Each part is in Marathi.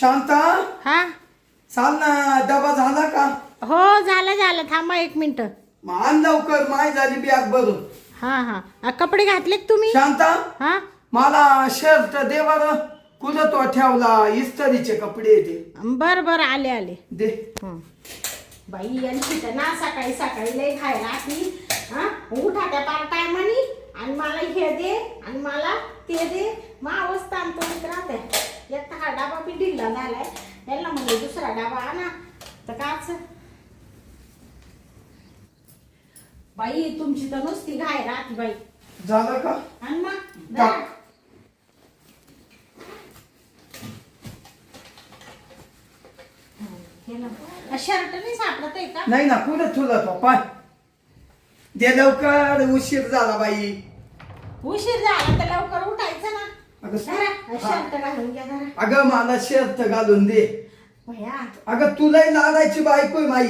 शांता हा चाल ना, डबा झाला का? हो झालं झालं, थांबा 1 मिनिट. मग आण लवकर, माय झाली बॅग भरून. हा हा कपडे घातलेत तुम्ही? शांता हा मला शर्ट दे बरं, कुठं तो ठेवला? इस्त्रीचे कपडे दे. बर बर, आले आले. दे. बाई यांची तर ना सकाळी सकाळी लय खायला राहती. हा उठा त्या पार टायमानी आणि मला हे दे आणि मला ते दे. मग अवस्था आणतो राहते. एक हा डबा बी ढिल्ला झालाय, यांना म्हणजे दुसरा डबा आणा तर काच. बाई तुमची तर नुसती घाय राहती बाई. झालं का? आणि मग टाक. शर्ट नाही सापडत आहे का? नाही ना, कुठं तुला तो पाय दे लवकर, उशीर झाला बाई. उशीर झाला तर लवकर उठायचं ना. अगं जरा शर्ट घालून घ्या जरा. अगं मला शर्ट घालून दे. भया अगं तुलाही लाडायची बायको आहे माई.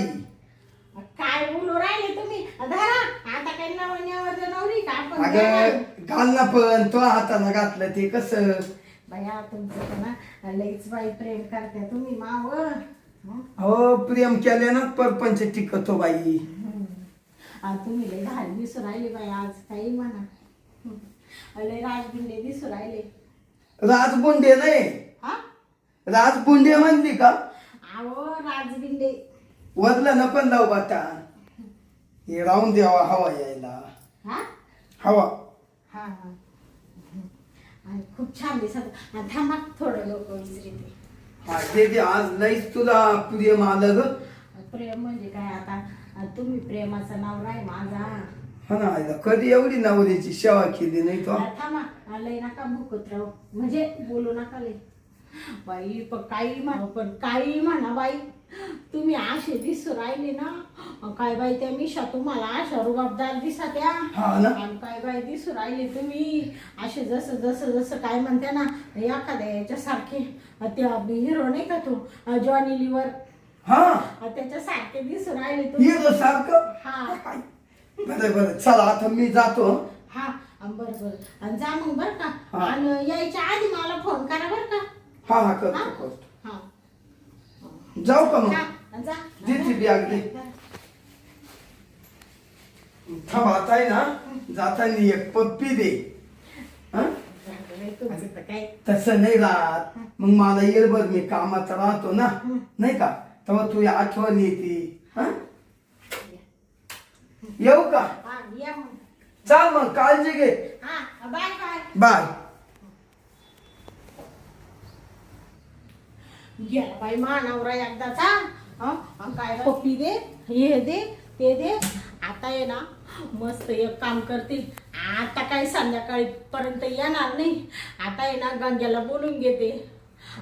काय बोलू राहिले तुम्ही? धरा आता काही नवऱ्यावर नवरी का आपण अगं देणार? घाल ना, पण तो हाताला घातलं ते कसं? भया तुमचं तर ना लईच बाई प्रेम करते तुम्ही माव. हो, प्रेम केल्यानं परपंच टिकतो बाई. तुम्ही लय घाल दिसू राहिले बाई आज, काही म्हणा. लय राजबिंडे दिसू राहिले. राजबुंडे नाही, हा राजबुंडे म्हणली का? आवो राजबिंडे. वरलं नको लावू बाटा, हे राहून द्यावा हवा यायला. हा हवा. हा हा आणि खूप छान दिसत. थांबा थोडं लोक विचारते. हा दे, आज लईच तुला प्रेम आलं ग. प्रेम म्हणजे काय आता? तुम्ही प्रेमाचा नवरा आहे माझा. हा ना, आईला कधी एवढी नवऱ्याची सेवा केली नाही तो. थांबा लय नका भुकत राहू, म्हणजे बोलू नका लय. बाई पण काही म्हणा बाई, तुम्ही असे दिसू राहिले ना. काय बाई त्या मिशा तुम्हाला अशा रुबाबदार दिसत्या. हा ना. आणि काय बाई दिसू राहिले तुम्ही असे जसं जसं जसं काय म्हणते ना एखाद्या याच्यासारखे. त्या हिरो नाही का तो जॉनी लिव्हर, हा त्याच्यासारखे दिसू राहिले तुम्ही. हिरो सारखं. हा बरं बरं, चला आता मी जातो. हा बरं बरं, आणि जा मग बरं का. हा. आणि यायच्या आधी मला फोन करा बरं का. हा हा, करतो करतो. हा जाऊ का मग? हा, जा. दे ती बॅग दे. थांब, आता आहे ना जाताना एक पप्पी दे. हा तुमचं तर काय. तसं नाही राहत, मग मला येळभर मी कामात राहतो ना, नाही का, तेव्हा तुझी आठवण येते. हा येऊ का? हा या मग. चाल मग, काळजी घे. हा बाय बाय. बाय. गेला बाई मानवरा एकदाचा. काय पप्पी दे, हे दे, ते दे. आता आहे ना मस्त एक काम करते. आता काही संध्याकाळी पर्यंत येणार नाही. आता आहे ना गंग्याला बोलून घेते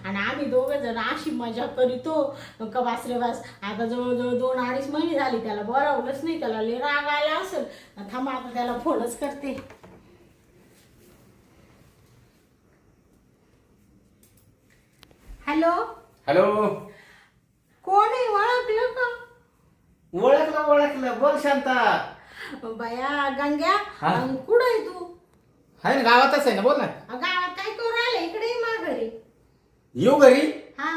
आणि आम्ही दोघं जण अशी मजा करीतो का वास रे वास. आता जवळजवळ 2-2.5 महिने झाली त्याला बोलावलंच नाही. त्याला लय राग आला असेल. थांबा आता त्याला फोनच करते. Hello hello. कोण आहे? ओळखलं का? ओळखलं. बोल शांता. बाया गंग्या, हा? कुठं आहे तू? आहे ना, गावातच आहे ना, बोल ना. गावात काय करू राहिलं? इकडे ये माघारी. येऊ घरी? हा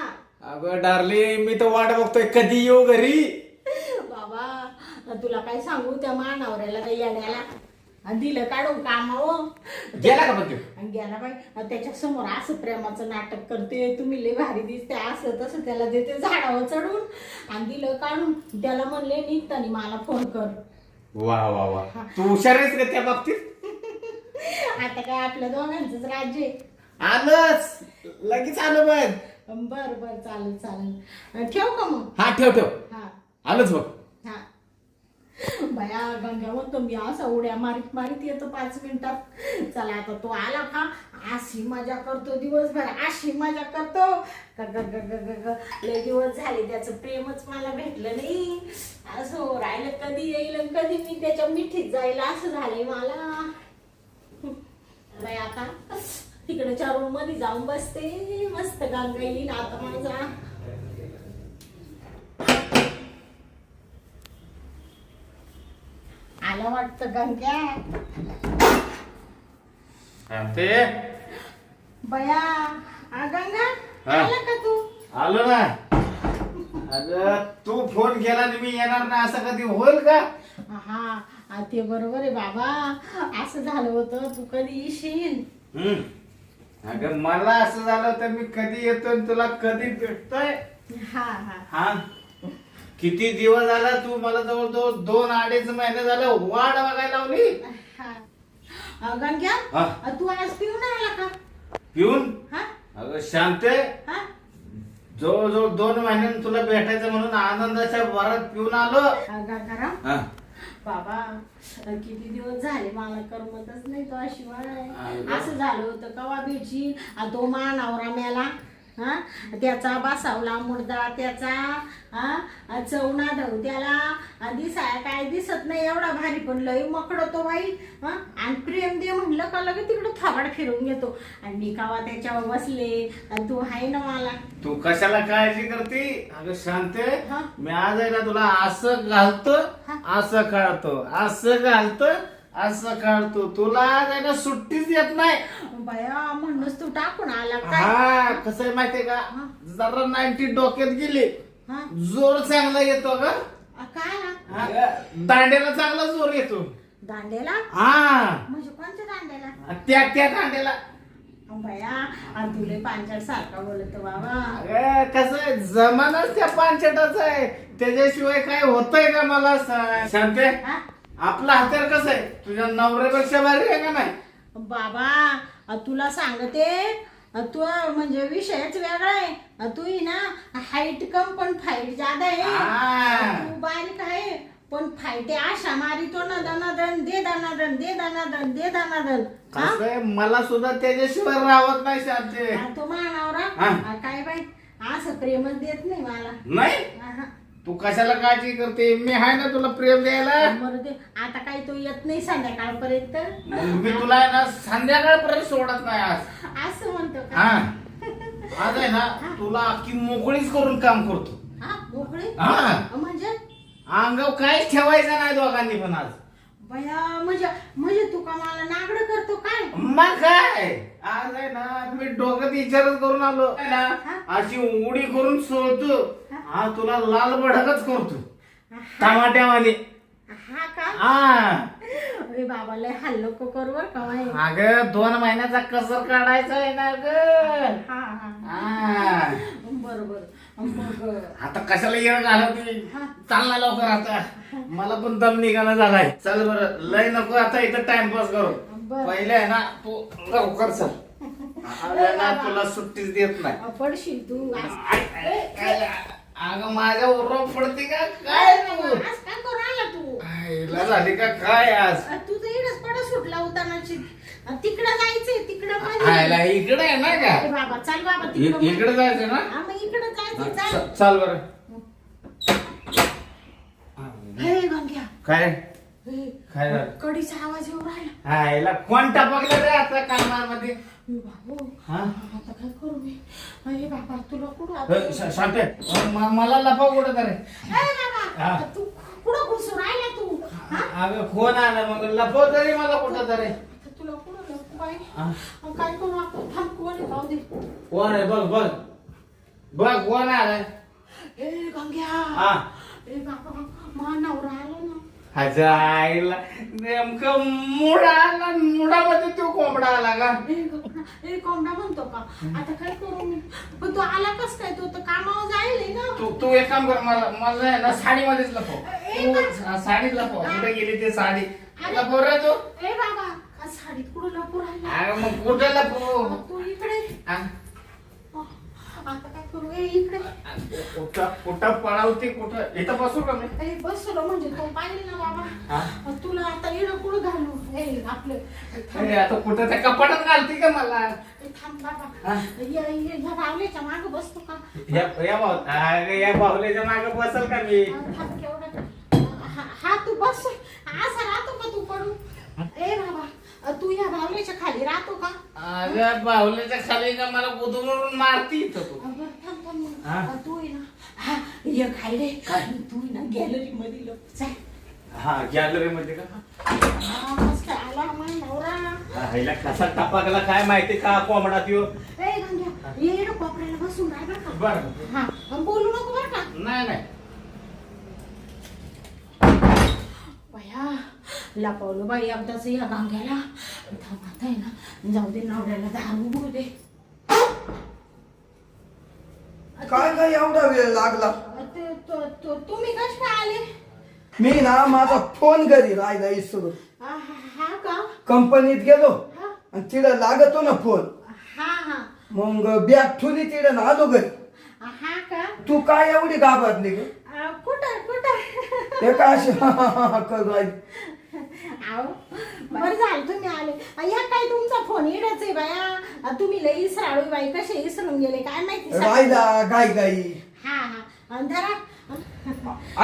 अगं डार्लिंग, मी तर वाट बघतोय कधी येऊ घरी. बाबा तुला काय सांगू, त्या मानावऱ्याला त्या येण्याला दिलं काढून कामावं. गेला का पण तू? आणि गेला बाई. त्याच्या समोर असं प्रेमाचं नाटक करते. तुम्ही लय भारी दिसते असं तसं त्याला देते झाडावर चढून आणि दिलं काढून. त्याला म्हणले निघतानी मला फोन कर. वा वा वा, तू हुशार आहेस का त्या बाबतीत? आता काय आपल्या दोघांचंच राज्य आहे. आलंच, लगेच आलो बघ. बर बर, चालेल चालेल. ठेव का मग? हा ठेव. हा आलोच बघ. हा बाया गंग्यावर तर मी असा उड्या मारीत मारीत येतो 5 मिनिटात. चला आता तो आला का अशी मजा करतो दिवसभर, अशी मजा करतो ग ग ग ग ग ग. लय दिवस झाले त्याचं प्रेमच मला भेटलं नाही. असं राहिलं कधी येईल आणि कधी मी त्याच्या मिठीत जाईल असं झालंय मला. बाई आता तिकडच्या रूम मध्ये जाऊन बसते. मस्त गंगा येईल आता माझा. आला वाटतं गंग्या. ते बया गंगा हा? आला का तू? आलो ना. अगं तू फोन केला आणि मी येणार ना असं कधी होईल का? हा ते बरोबर आहे बाबा. असं झालं होतं तू कधी येशील. अगं मला असं झालं तर मी कधी येतोय तुला कधी भेटतोय. हा हा हा किती दिवस झाला तू मला जवळजवळ 2-2.5 महिने झाले वाट बघायला लावली. हा गंग्या हा. तू आज पिऊन आला का? पिऊन हा अगं शांते हा जवळजवळ 2 महिन्यांनी तुला भेटायचं म्हणून आनंदाच्या भरात पिऊन आलो. गंगाराम हा. बाबा किती दिवस झाले मला करमतच नाही तो शिवाय. अगं. असं झालं होतं कवा भेटशील. तो नवरा मेला. हा त्याचा बसावला मुर्दा त्याचा. हा चवना धव त्याला दिसाय काय दिसत नाही एवढा भारी पण लय मकड तो बाई. हा आणि प्रेम दे म्हणलं का लगे तिकडं थोबाड फिरून घेतो. आणि मी कावा त्याच्यावर बसले आणि तू हाय ना मला. तू कशाला काळजी करते? अगं शांते हा. मी आज आहे ना तुला असं घालतो असं काढतो असं घालतो असं काढतो. तुला आज आहे ना सुट्टीच येत नाही. बया म्हणूनच तू टाकून आला काय. हा कसं आहे माहितीये का जरा 90 डोक्यात गेली हा जोर चांगला येतो ग. काय ना हा, दांड्याला चांगला जोर येतो. दांडेला हा म्हणजे कोणत्या दांडेला. त्या दांड्याला बया आणि तुले पांचट सारखा बोलतो बाबा. अगं कसं आहे जमानाच त्या पानचटाचा आहे. त्याच्याशिवाय काय होतंय का मला सांग. शांते हा? आपला हत्यार कसं आहे तुझ्या नवऱ्यापेक्षा भारी आहे का नाही? बाबा तुला सांगते तू म्हणजे विषयच वेगळा आहे. तू ही ना हाईट कम पण फाईट ज्यादा आहे. हा. तू बारीक आहे पण फाईटे आशा मारितो ना दनादन दे दनादन दे दनादन दे दनादन. कसं आहे मला सुद्धा त्याच्याशिवाय राहत नाही शांते. तो मानावरा हा. काय बाई असं प्रेमच देत नाही मला. नाही आहा. तू कशाला काळजी करते मी आहे ना तुला प्रेम द्यायला. बरं दे आता काही तो येत नाही संध्याकाळपर्यंत. मी तुला आहे ना संध्याकाळपर्यंत सोडत नाही आज. असं म्हणतो हा का. आज आहे ना तुला अख्खी मोकळीच करून काम करतो. हा मोकळे हा. म्हणजे अंगाव काहीच ठेवायचं नाही दोघांनी पण आज. बया म्हणजे म्हणजे तू का मला नागड करतो काय. मग काय आज आहे ना मी डोक्यात विचारच करून आलो आहे ना अशी उडी करून सोडतो. हा तुला लाल भडकच करतो टमाट्यावानी. हा का. हा अरे बाबा लय हल्लो को करू का बाई. अगं 2 महिन्याचा कसर काढायचा आहे ना ग. हा हा हा. बरोबर मग आता कशाला येळ घालवते चालला लवकर आता मला पण दम निघाला झालाय. चल बरं लय नको आता इथं टाइमपास करू. बरं. पहिले आहे ना तू लवकर चल. अगं ना तुला सुट्टीच देत नाही. पडशील तू अगं माझ्या उरव पडते का काय तू आज काय करू आला तू. आईला झाली का काय आज? तू तर इडच पडा सुटला उतानाची. तिकडं जायचंय तिकडं आईला इकडे आहे ना का बाबा चल बाबा तिकडं. इकडे जायचं ना. हा मग इकडं जायचं चाल. चाल बरं. हे गंग्या काय हे, काय झालं? कडीचा आवाज येऊ राहिला. आईला कोण टपकलं रे आता कामामध्ये? ए बाबू हा आता काय करू मी. अरे बाबा तुला कुठं आता- शांते मला लपा कुठं करे. ए बाबा हा. तू कुठं घुसून राहिला तू. हा अगं कोण आलं मग लपव तरी मला कुठं तरी. आता तुला कुठं लपू बाई. हा. काय करू आपण थांब कोण आहे पाहू दे. कोण आहे बघ बघ बघ कोण आलं. ए गंग्या हा ए बाबा मा नवरा आला ना. ह्याच्या आईला नेमकं मुडा आला मुडामध्ये तो कोंबडा आला का. ए कोंबडा म्हणतो का. आता काय करू मी. पण तो आला कस काय तो तर कामावर जाईल ना. तू एक काम कर मला आहे ना साडीमध्येच लपव. ए, तू साडीत लपव कुठे गेली ते साडी लपव रे तू. ए बाबा का साडीत कुठं लपू राहिला. अगं मग कुठे लपव. तू इकडे हा? आता काय करू. ए इकडे कुठं पळावती कुठं इथं बसू का मी. ए बसलो म्हणजे तो पाहिजे ना हा? बाबा. तुला आता इकडं कुठं घालू. ए आपलं अरे आता कुठं त्या कपाटात घालते का मला. ए, थांब बाबा. हा? ह्या बावल्याच्या मागं बसतो का. या बाहुल्याच्या मागे बसल का मी. थांब केवढं. हा तू बस असा राहतो का तू पडू. ए बाबा तू ह्या बावल्याच्या खाली राहतो का. अगं बाहुल्याच्या खाली का मला गुदमरून मारती इथं तू. बरं थांब हा? थांब तू आहे ना. हा ये खायले तू आहे ना गॅलरी मध्ये लप. हा गॅलरी मध्ये का मस्त आला माझा नवरा. हिला कसा टपाकला काय माहिती का कोंबडात यो ए गंग्या, ये इकडं कोपऱ्याला बसून राह बरं का. बर हा आणि बोलू नको बरं का. नाही नाही बया लपवलं बाई एकदाच या गांग्याला. आता आहे ना, जाऊ दे नवऱ्याला दारू बघू दे. काय काय एवढा वेळ लागला? तुम्ही कश काय आले? मी ना माझा फोन घरी राहिला इसरून हा का? कंपनीत गेलो हा आणि तिला लागतो ना फोन. हा हा मग बॅग ठुली तिला ना आलो घरी. हा का? तू काय एवढी घाबरली ग? कुठं कुठं? ते काय अशी करू राहिली? आहो बरं झालं तुम्ही आले. ह्या काय तुमचा फोन इडच आहे बाया. तुम्ही लई इसराळू बाई, कसे इसरून गेले काय माहिती. राहिला गाई गाई. हा हा आणि धरा.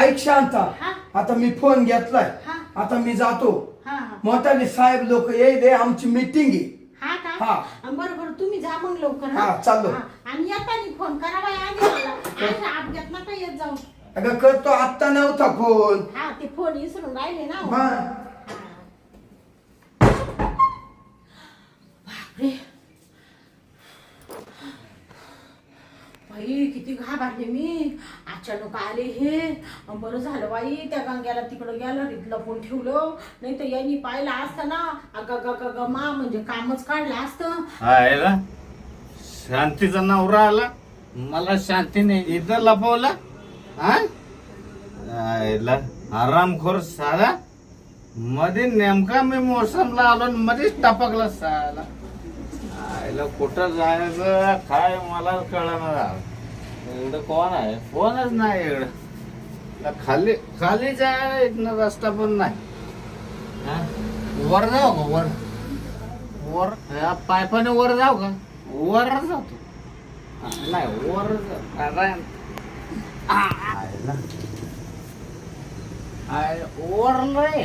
ऐक शांता, हा. आता मी फोन घेतलाय. हा. आता मी जातो. हा हा मोठाले साहेब लोक येईल आमची मीटिंग आहे. हा हा. का? बरं बरं तुम्ही जा मग लवकर. हा, चाललो. आणि येताना फोन करा बाई आधी मला. अशा अपघात नका येत जाऊ. अगं करतो, आत्ता नव्हता फोन. हा ते फोन इसरून राहिले ना. हा. बापरे बाई किती घाबरले मी. अचानक आले हे. बरं झालं बाई त्या गंग्याला तिकडं गॅलरीत लपून ठेवलं. नाही तर यांनी पाहिलं असतं ना अगा मा म्हणजे कामच काढलं असतं. आयला शांतीचा नवरा आला, मला शांती नाही इथं लपवला. हा आयला आरामखोर साला. मध्ये नेमका मी मोसमला आलो आणि मध्येच टपकला साला. आयला कुठं जायचं काय मला कळणार. इकडं कोण आहे? कोणच नाही इकडं. खाली खाली जायला इथनं रस्ता पण नाही. हा? वर जाऊ का वर? वर या पायपाने वर जाऊ का? वर जातो. नाही वर वर नाही.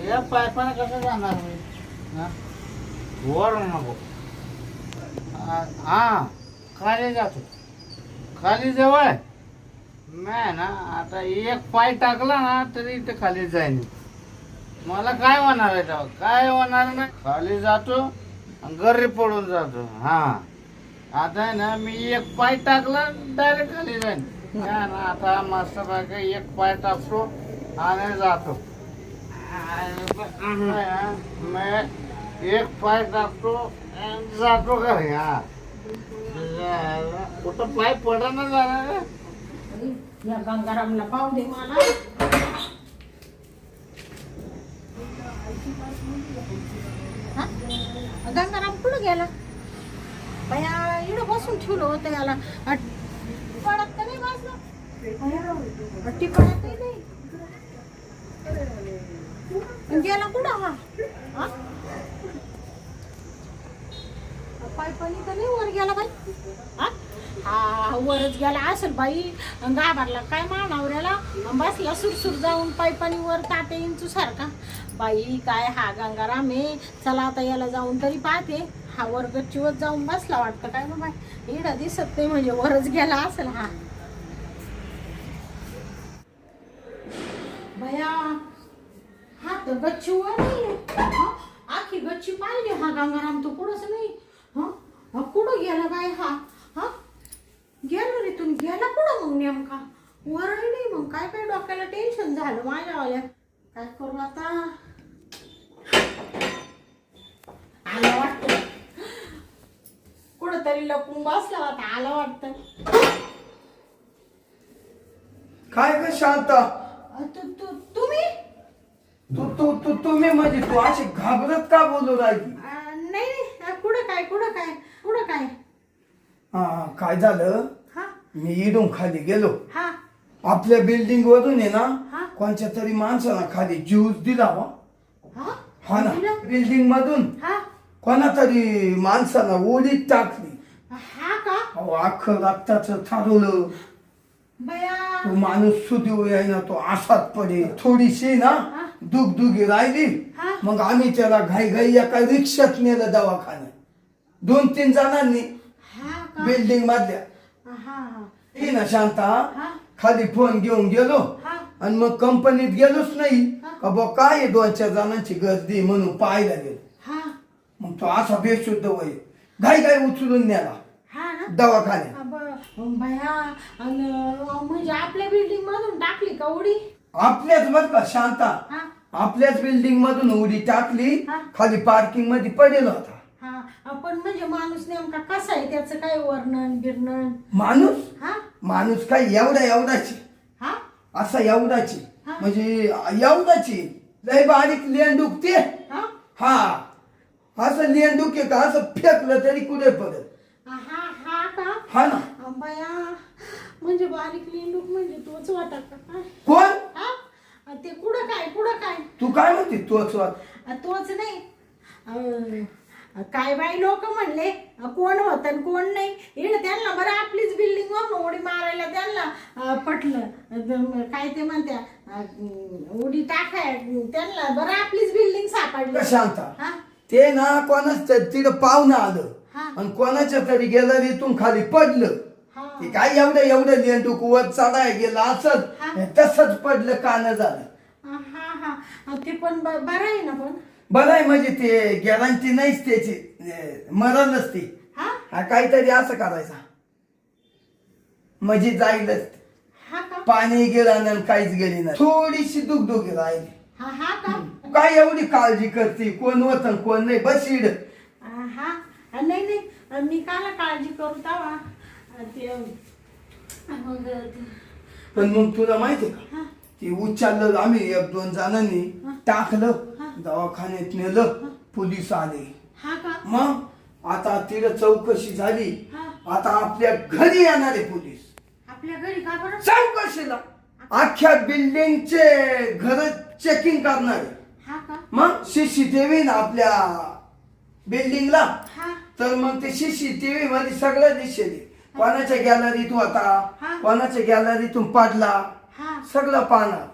या पायपाने कसं जाणार मी? हा? वर नको. हा खाली जातो. खाली जवळ नाही ना. आता एक पाय टाकला ना तरी इथे खाली जाईन. मला काय होणार आहे तेव्हा? काय होणार नाही. खाली जातो आणि घरी पडून जातो. हा आता आहे ना, मी एक पाय टाकला डायरेक्ट खाली जाईन. ना आता मस्त पैकी एक पाय टाकतो आणि जातो. मी एक पाय टाकतो आणि जातो घरी. हा कुठं पाय पडणार जाणार. या गंगारामला पाहू दे मला. हा? गंगाराम कुठं गेला बया? इकडं बसून ठेवलं होतं याला. पडत तर नाही बसलं. पडत नाही. गेला कुठं हा? हा? पायपानी तर नाही वर गेला बाई. हा हा वरच गेला असेल बाई. घाबरला काय मानावऱ्याला. बसला सुरसुर जाऊन पायपानी वर ताटे इंचू सारखा. बाई काय हा गंगाराम आहे. चला आता याला जाऊन तरी पाहते. हा वर गच्चीवर जाऊन बसला वाटतं काय बाबा. इडं दिसत नाही म्हणजे वरच गेला असेल हा. बया हा तर गच्चीवर नाही. आखी गच्ची पाहिली हा गंगाराम तो कुठंच नाही. हा कुठं गेला बाई हा? हा गेलो रे तुम्ही. गेला कुठं मग नेमका? वरही नाही. मग काय काय डोक्याला टेन्शन झालं माझ्यावाल्या. काय करू आता? आला वाटतं कुठंतरी लपून बसला होता. आला वाटतं. काय ग शांता? तुम्ही तुम्ही म्हणजे तू अशी घाबरत का बोलू राहिली? नाही कुठं काय? हा काय झालं? हा मी इडून खाली गेलो. हा आपल्या बिल्डिंग वरून आहे हा. ना, कोणत्या तरी माणसाला खाली ज्यूस दिला. हा हा ना, दिला? बिल्डिंग मधून हा कोणा तरी माणसाला ओढीत टाकली. हा का? अहो अख्खं रक्ताचं थारोलं. बया तो माणूस सुदैव आहे ना, तो असाच पडे. थोडीशी ना दुगदुगी राहिली. हा. मग आम्ही त्याला घाई एका रिक्षात नेलं दवाखान्यात. 2-3 जणांनी हा का? बिल्डिंग मधल्या. हा हा ही ना शांता, हा खाली फोन घेऊन गेलो हा आणि मग कंपनीत गेलोच नाही हा. का बा काय 2-4 जणांची गर्दी म्हणून पाहायला गेलो. हा मग तो असा बेशुद्ध वय घाई घाई उचलून न्याला हा ना दवाखान्यात. भया म्हणजे आपल्या बिल्डिंग मधून टाकली का उडी? आपल्याच बर का शांता, हा आपल्याच बिल्डिंग मधून उडी टाकली. हा. खाली पार्किंग मध्ये पडेल होता हा आपण म्हणजे माणूस नेमका कसा आहे त्याचं काय वर्णन बिर्णन? माणूस. हा माणूस काय एवढाची हा असा एवढाची हा. म्हणजे एवढाची लय बारीक लेंडूक ते. हा हा असं लेंडूक आहे का असं फेकलं तरी कुठे पडत. हा हा का? हा ना. बया म्हणजे बारीक लेंडूक म्हणजे तोच वाटा का काय? कोण हा ते कुठं काय तू काय म्हणते तोच वाट? तोच नाही काय बाई लोक म्हणले कोण होत आणि कोण नाही. इकडे त्यांना बरं आपलीच बिल्डिंग वर उडी मारायला त्यांना पटलं. काय ते म्हणत्या उडी टाकाय त्यांना बरं आपलीच बिल्डिंग सापडली. शांता हा ते ना कोणाच तिथं पाहुणं आलं हा आणि कोणाच्या तरी गॅलरीतून खाली पडलं. हा ते काय एवढं लेंडूक वर चढाय गेलं असत हा. तसंच पडलं कान झालं. हा हा ते पण बरं आहे ना पण. बरं आहे म्हणजे ते गॅरंटी नाहीच त्याची मरणच ती. हा काहीतरी असं करायचा म्हणजे जाईलच. हा का? पाणी गेलं नाही काहीच गेली नाही थोडीशी दुखदुखी राहिली. हा हा का? काय एवढी काळजी करते कोण होत कोण नाही बस इड. हा नाही नाही मी काला काळजी करू तवा ते मग पण मग तुला माहितीये का हा ते उचललं आम्ही 1-2 जणांनी टाकलं दवाखान्यात नेलं पोलीस आले. हा का? मग आता तिला चौकशी झाली. हा आता आपल्या घरी येणारे पोलीस आपल्या घरी का बरं? चौकशीला अख्ख्या बिल्डिंगचे घर चेकिंग करणारे. हा का? मग सीसीटीव्ही ना आपल्या बिल्डिंगला हा तर मग ते सीसीटीव्ही मध्ये सगळं दिसेल. कोणाच्या गॅलरीत होता हा. कोणाच्या गॅलरीतून पडला हा सगळं पाहणार.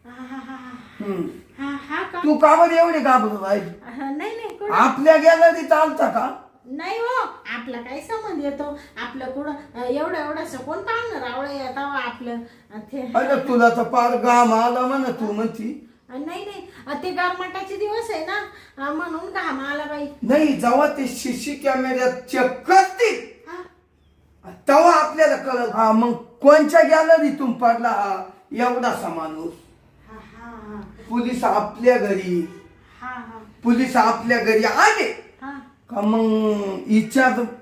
हा हा हा हम्म. हा हा का? तू का बरं एवढी घाबरून राहिली? नाही नाही कुठं आपल्या गॅलरीत आलता का? नाही हो आपला काही संबंध येतो आपलं कुठं एवढं कोण पाहणार आवडे येतावं आपलं ते अरे तुला तर पार घाम आला म्हणा तू म्हणती. नाही नाही ते गारमाटाचे दिवस आहे ना म्हणून घाम आला बाई. नाही जेव्हा ते सीसी कॅमेऱ्यात चेक करतील हा तेव्हा आपल्याला कळलं. हा मग कोणच्या गॅलरीतून पडला हा एवढासा माणूस. हा हा हा पोलीस आपल्या घरी हा हा पोलीस आपल्या घरी आले हा का मग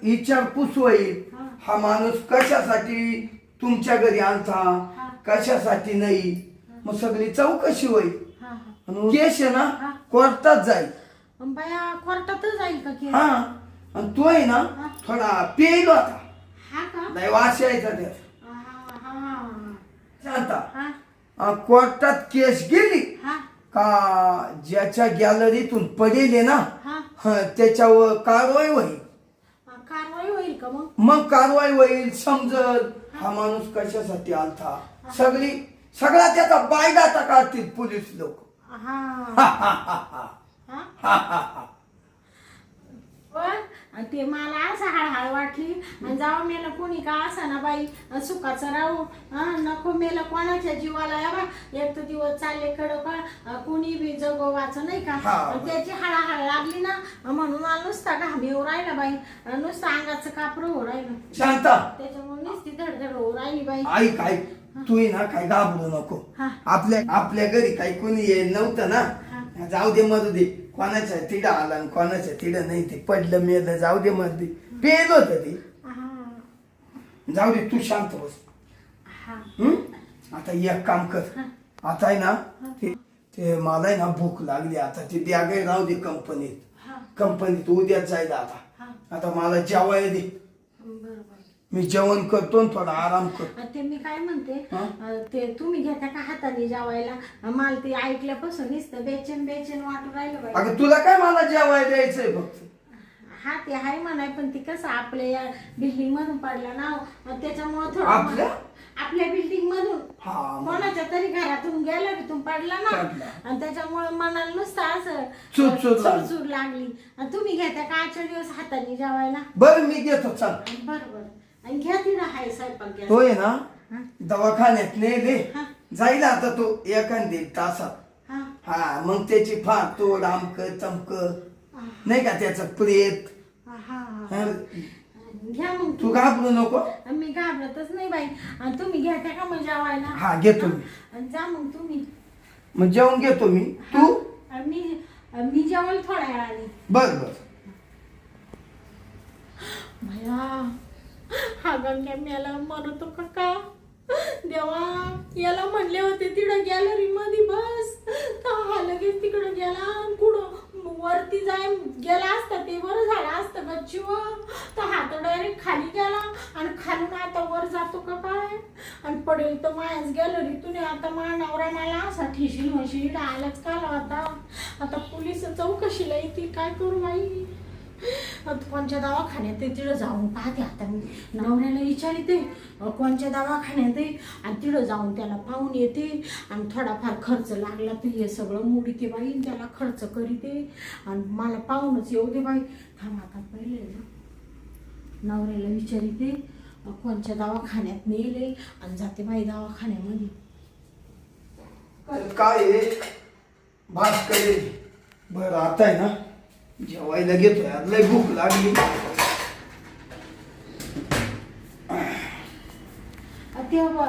विचारपूस होईल. हा. हा माणूस कशासाठी तुमच्या घरी आणता हा. कशासाठी नाही मग सगळी चौकशी होईल. हा हा आणि केस आहे ना हा. कोर्टात जाईल. बाया कोर्टातच जाईल का केस? हा आणि तो आहे ना हा. थोडा पेल होता हा का? नाही वास यायचा त्यात. हा हा शांता हा कोर्टात केस गेली हा का ज्याच्या गॅलरीतून पडेल ना हा त्याच्यावर कारवाई होईल. कारवाई होईल का मग? मग कारवाई होईल समजल हा माणूस कशासाठी आलता. सगळा त्याचा बायडाटा काढतील पोलीस लोक. हा पण ते मला असं हळहळ वाटली आणि जाऊ मेलं कोणी का असा ना बाई सुखाचं राहू नको मेलं कोणाच्या जीवाला या बा एक तर दिवस चालले कडं का कोणी बी जगो वाच नाही का. त्याची हळहळ लागली ना म्हणून मला नुसता घाम येऊ राहिला बाई नुसतं अंगाचं कापरं हो राहिलं. शांता त्याच्यामुळे नुसती धडधड हो राहिली बाई. ऐक ऐक तू ना काय घाबरू नको. हा. आपल्या घरी काही कोणी येत नव्हतं ना. जाऊ दे मरू दे कोणाच्या तिडं आला आणि कोणाच्या तिडं नाही ते पडलं मेलं जाऊ दे मरू दे पेल होत ते. जाऊ दे तू शांत बस. आता एक काम कर आता आहे ना ते मला आहे ना भूक लागली आता ते द्यागे राहू दे कंपनीत उद्याच जायला आता मला जेवायला दे. मी जेवण करतो आणि थोडा आराम करतो. ते मी काय म्हणते ते तुम्ही घेता का हाताने जेवायला? मला ते ऐकल्यापासून नुसतं बेचैन वाटू राहिलं बाई. अगं तुला काय मला जेवायला द्यायचंय फक्त. हा ते आहे म्हणाय पण ती कसं आपल्या या बिल्डिंग मधून पडलं ना त्याच्यामुळे थोडं आपल्या बिल्डिंग मधून कोणाच्या तरी घरातून गेला तिथून पडला ना आणि त्याच्यामुळे मनाला नुसतं असं चुरचूर लागली. आणि तुम्ही घेता का आजच्या दिवस हाताने जेवायला? बरं मी घेतो चल. बरोबर आणि घ्या तिला हाय स्वयंपाक होय ना दवाखान्यात नेले हा. जाईल आता तो एखादी तासात हा हा मग त्याची फार तोड आमक चमक नाही का त्याचं प्रेत हा हा हा. घ्या मग तू घाबरू नको मी घाबरतच नाही बाई आणि तुम्ही घ्या का मग जेवायला हा घेतो मी आणि जा मग तुम्ही मग जेवण घेतो मी तू मी मी जेवाल थोड्या वेळाने बर बर भया हा गंग्या मेला मरतो का देवा याला म्हणले होते तिकडं गॅलरी मध्ये बस तर हा लगेच तिकडं गेला आणि कुठं वरती जाय गेला असता ते बरं झालं असतं गच्चीव तर हा तर डायरेक्ट खाली गेला आणि खालून आता वर जातो का काय आणि पडेल तर मायाच गॅलरीतून आता माझा नवरा मला असा ठेशील म्हशील आलाच का आता पोलिस चौकशीला येतील काय करू बाई कोणच्या दवाखान्यात आहे तिकडं जाऊन पाहते आता मी नवऱ्याला विचारते कोणच्या दवाखान्यात आहे आणि तिकडं जाऊन त्याला पाहून येते आणि थोडाफार खर्च लागला तर हे सगळं मोडीते बाई त्याला खर्च करीते आणि मला पाहूनच येऊ दे बाई थांब आता पहिले ना नवऱ्याला विचारते कोणच्या दवाखान्यात नेले आणि जाते बाई दवाखान्यामध्ये काय आहे भात करेल बर आता आहे ना जेवायला घेतोय आज लय भूक लागली तेव्हा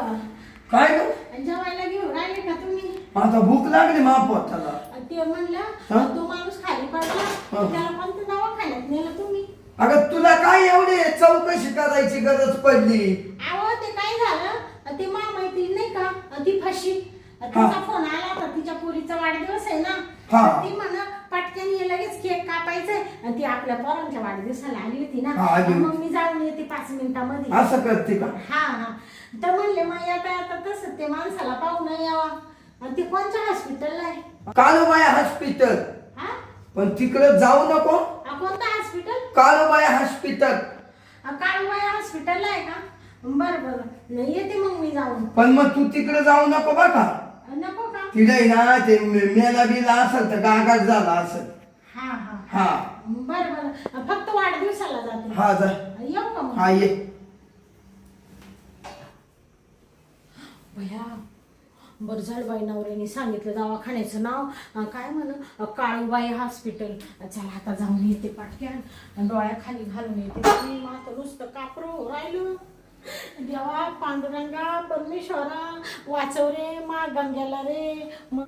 काय ग जेवायला घेऊन राहिले का तुम्ही आता भूक लागली महापोताला ते म्हणलं हा? तो माणूस खाली पडला त्याला कोणत्या दवाखान्यात नेलं तुम्ही अगं तुला काय एवढे चौकशी करायची गरज पडली अहो ते काय झालं ते मैत्रीण नाही का ती फशी तिचा फोन आला होता तिच्या पोरीचा वाढदिवस आहे ना हा. ती म्हण पटकन ये लगेच केक कापायचंय आणि ती आपल्या पोरांच्या वाढदिवसाला आली होती ना हा, आली होती. मग मी जाऊन येते 5 मिनिटामध्ये असं करते का हा हा तर म्हणले मग येता येता तसं ते माणसाला पाहू नाही यावा आणि ते कोणत्या हॉस्पिटलला आहे काळूबाई हॉस्पिटल हा पण तिकडे जाऊ नको कोणतं हॉस्पिटल काळूबाई हॉस्पिटल काळूबाई हॉस्पिटलला आहे का बरं बरं नाही येते मग मी जाऊन पण मग तू तिकडे जाऊ नको बघा नको का तिकडे ना ते मेला बिला असेल तर गागाट झाला असेल हा हा हा बरं बरं फक्त वाढदिवसाला जाते हा जा येऊ का मग हा ये भया बरं झालं बाई नवऱ्याने सांगितलं दवाखान्याचं नाव काय म्हण काळूबाई हॉस्पिटल चला आता जाऊन येते पाटक्यान डोळ्याखाली घालून येते मी मात्र नुसतं कापरो राहिलं देवा पांडुरंगा परमेश्वरा वाचव रे मा गंग्याला रे मग